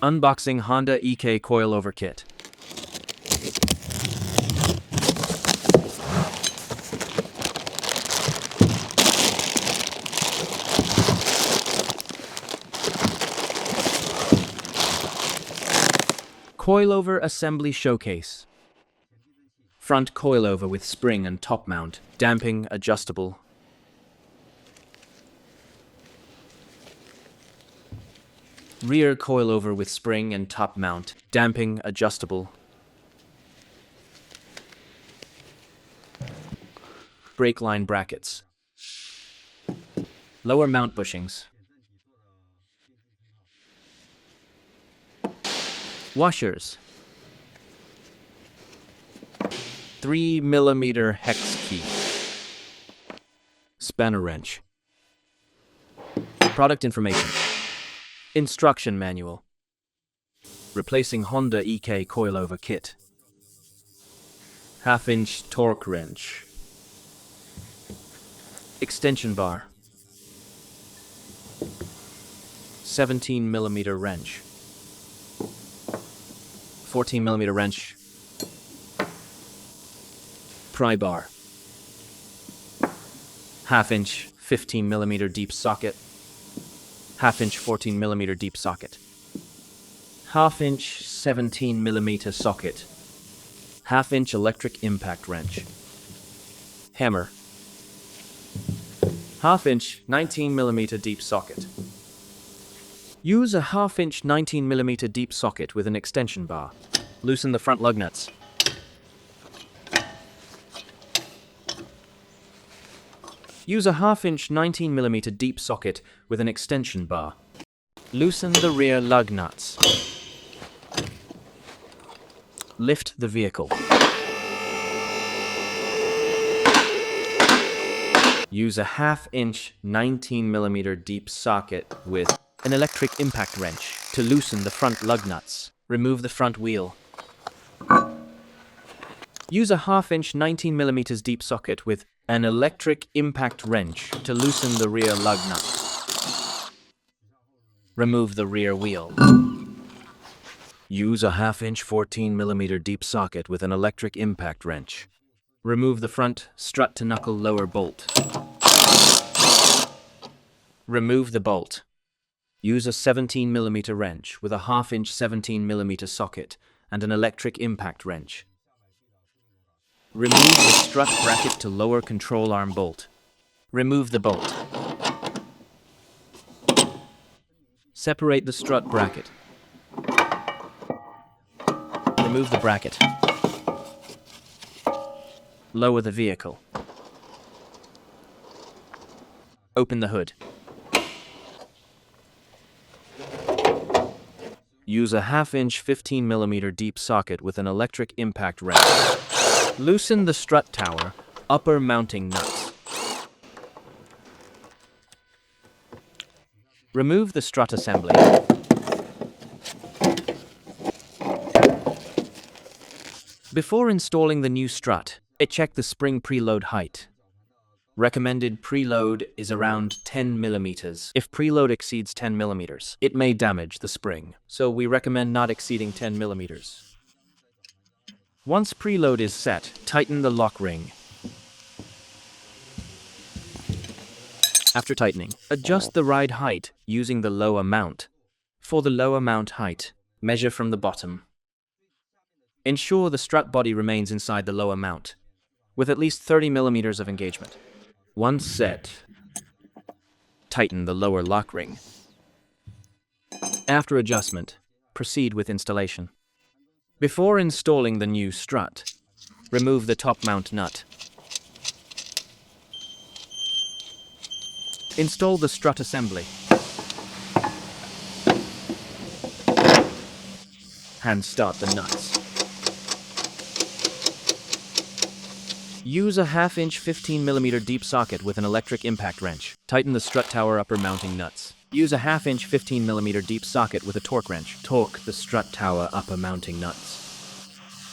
Unboxing Honda EK Coilover Kit. Coilover Assembly Showcase. Front coilover with spring and top mount, damping adjustable. Rear coilover with spring and top mount, damping adjustable. Brake line brackets. Lower mount bushings. Washers. 3mm hex key. Spanner wrench. Product information. Instruction manual. Replacing Honda EK Coilover Kit. 1/2-inch torque wrench. Extension bar. 17mm wrench. 14mm wrench. Pry bar. 1/2-inch 15mm deep socket. 1/2-inch 14mm deep socket. 1/2-inch 17mm socket. 1/2-inch electric impact wrench. Hammer. 1/2-inch 19mm deep socket. Use a 1/2-inch 19mm deep socket with an extension bar. Loosen the front lug nuts. Use a 1/2-inch 19mm deep socket with an extension bar. Loosen the rear lug nuts. Lift the vehicle. Use a 1/2-inch 19mm deep socket with an electric impact wrench to loosen the front lug nuts. Remove the front wheel. Use a 1/2-inch 19mm deep socket with an electric impact wrench to loosen the rear lug nut. Remove the rear wheel. Use a 1/2-inch 14mm deep socket with an electric impact wrench. Remove the front strut to knuckle lower bolt. Remove the bolt. Use a 17mm wrench with a 1/2-inch 17mm socket and an electric impact wrench. Remove the strut bracket to lower control arm bolt. Remove the bolt. Separate the strut bracket. Remove the bracket. Lower the vehicle. Open the hood. Use a 1/2-inch 15mm deep socket with an electric impact wrench. Loosen the strut tower, upper mounting nuts. Remove the strut assembly. Before installing the new strut, check the spring preload height. Recommended preload is around 10mm. If preload exceeds 10mm, it may damage the spring, so we recommend not exceeding 10mm. Once preload is set, tighten the lock ring. After tightening, adjust the ride height using the lower mount. For the lower mount height, measure from the bottom. Ensure the strut body remains inside the lower mount, with at least 30mm of engagement. Once set, tighten the lower lock ring. After adjustment, proceed with installation. Before installing the new strut, remove the top mount nut. Install the strut assembly. Hand start the nuts. Use a 1/2-inch 15mm deep socket with an electric impact wrench. Tighten the strut tower upper mounting nuts. Use a 1/2-inch 15mm deep socket with a torque wrench. Torque the strut tower upper mounting nuts.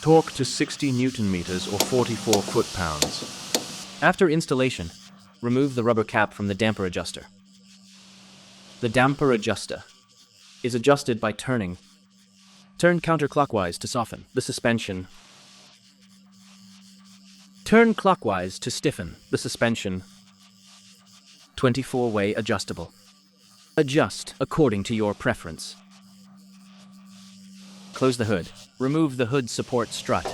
Torque to 60 Nm or 44 foot-pounds. After installation, remove the rubber cap from the damper adjuster. The damper adjuster is adjusted by turning Turn counterclockwise to soften the suspension. Turn clockwise to stiffen the suspension. 24-way adjustable. Adjust according to your preference. Close the hood. Remove the hood support strut.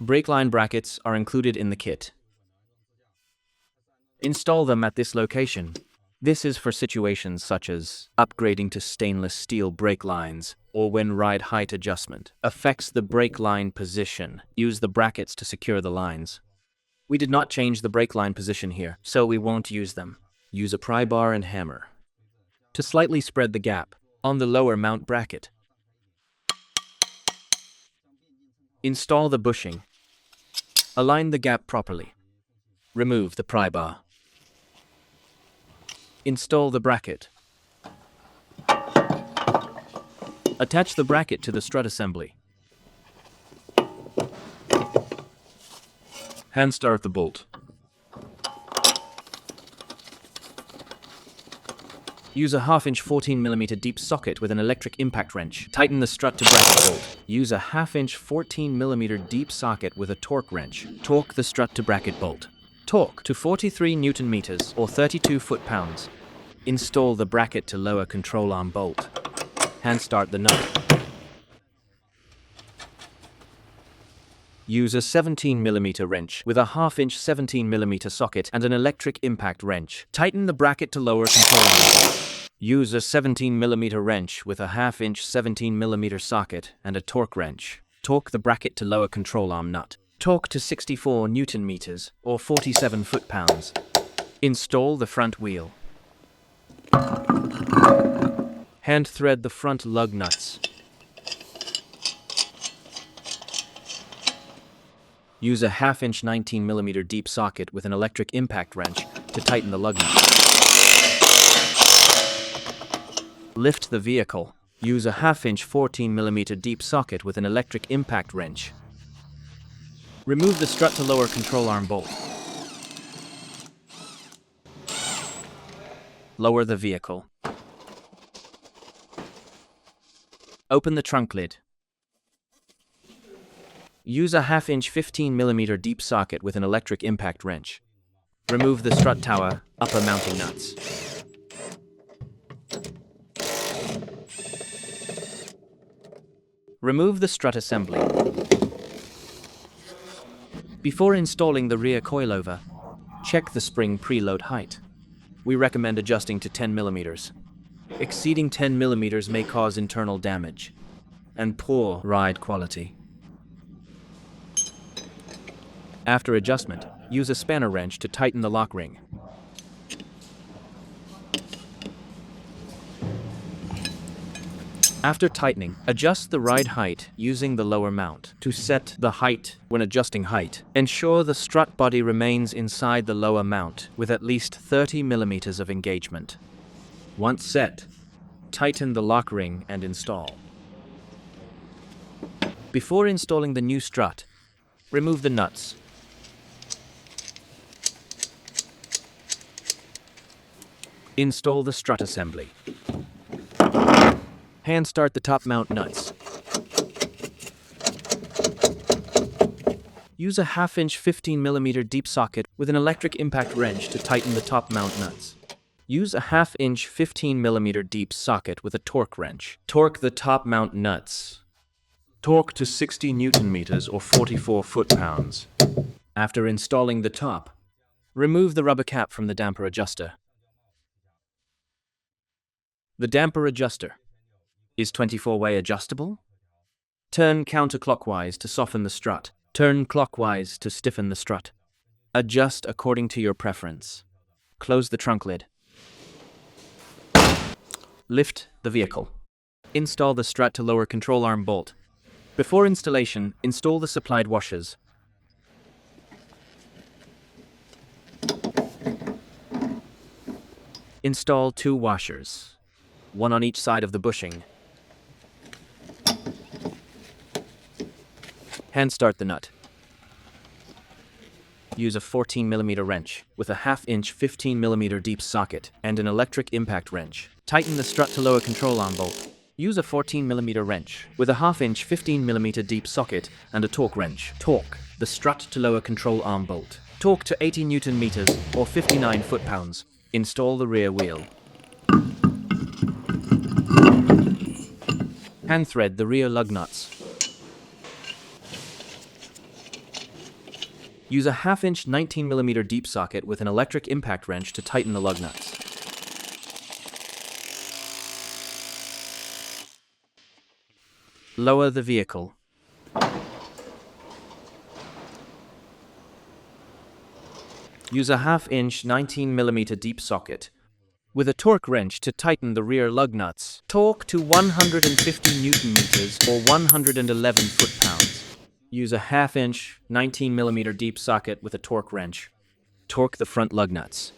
Brake line brackets are included in the kit. Install them at this location. This is for situations such as upgrading to stainless steel brake lines or when ride height adjustment affects the brake line position. Use the brackets to secure the lines. We did not change the brake line position here, so we won't use them. Use a pry bar and hammer to slightly spread the gap on the lower mount bracket. Install the bushing. Align the gap properly. Remove the pry bar. Install the bracket. Attach the bracket to the strut assembly. Hand start the bolt. Use a 1/2-inch 14mm deep socket with an electric impact wrench. Tighten the strut to bracket bolt. Use a 1/2-inch 14mm deep socket with a torque wrench. Torque the strut to bracket bolt. Torque to 43 Nm or 32 foot-pounds. Install the bracket to lower control arm bolt. Hand start the nut. Use a 17mm wrench with a 1/2-inch 17mm socket and an electric impact wrench. Tighten the bracket to lower control arm bolt. Use a 17mm wrench with a 1/2-inch 17mm socket and a torque wrench. Torque the bracket to lower control arm nut. Torque to 64 Nm or 47 foot-pounds. Install the front wheel. Hand thread the front lug nuts. Use a 1/2-inch 19mm deep socket with an electric impact wrench to tighten the lug nuts. Lift the vehicle. Use a 1/2-inch 14mm deep socket with an electric impact wrench. Remove the strut to lower control arm bolt. Lower the vehicle. Open the trunk lid. Use a 1/2-inch 15mm deep socket with an electric impact wrench. Remove the strut tower, upper mounting nuts. Remove the strut assembly. Before installing the rear coilover, check the spring preload height. We recommend adjusting to 10mm. Exceeding 10mm may cause internal damage and poor ride quality. After adjustment, use a spanner wrench to tighten the lock ring. After tightening, adjust the ride height using the lower mount. To set the height when adjusting height, ensure the strut body remains inside the lower mount with at least 30mm of engagement. Once set, tighten the lock ring and install. Before installing the new strut, remove the nuts. Install the strut assembly. Hand start the top mount nuts. Use a 1/2-inch 15mm deep socket with an electric impact wrench to tighten the top mount nuts. Use a 1/2-inch 15mm deep socket with a torque wrench. Torque the top mount nuts. Torque to 60 Nm or 44 foot-pounds. After installing the top, remove the rubber cap from the damper adjuster. The damper adjuster is 24-way adjustable. Turn counterclockwise to soften the strut. Turn clockwise to stiffen the strut. Adjust according to your preference. Close the trunk lid. Lift the vehicle. Install the strut to lower control arm bolt. Before installation, install the supplied washers. Install 2 washers, one on each side of the bushing. Hand start the nut. Use a 14mm wrench with a half-inch 15mm deep socket and an electric impact wrench. Tighten the strut to lower control arm bolt. Use a 14mm wrench with a half-inch 15mm deep socket and a torque wrench. Torque the strut to lower control arm bolt. Torque to 80 Nm or 59 foot-pounds. Install the rear wheel. Hand thread the rear lug nuts. Use a half-inch 19mm deep socket with an electric impact wrench to tighten the lug nuts. Lower the vehicle. Use a half-inch 19mm deep socket with a torque wrench to tighten the rear lug nuts. Torque to 150 Nm or 111 foot-pounds. Use a half-inch 19mm deep socket with a torque wrench. Torque the front lug nuts.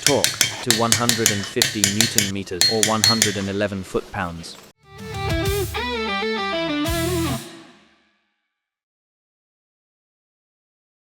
Torque to 150 Nm or 111 foot-pounds.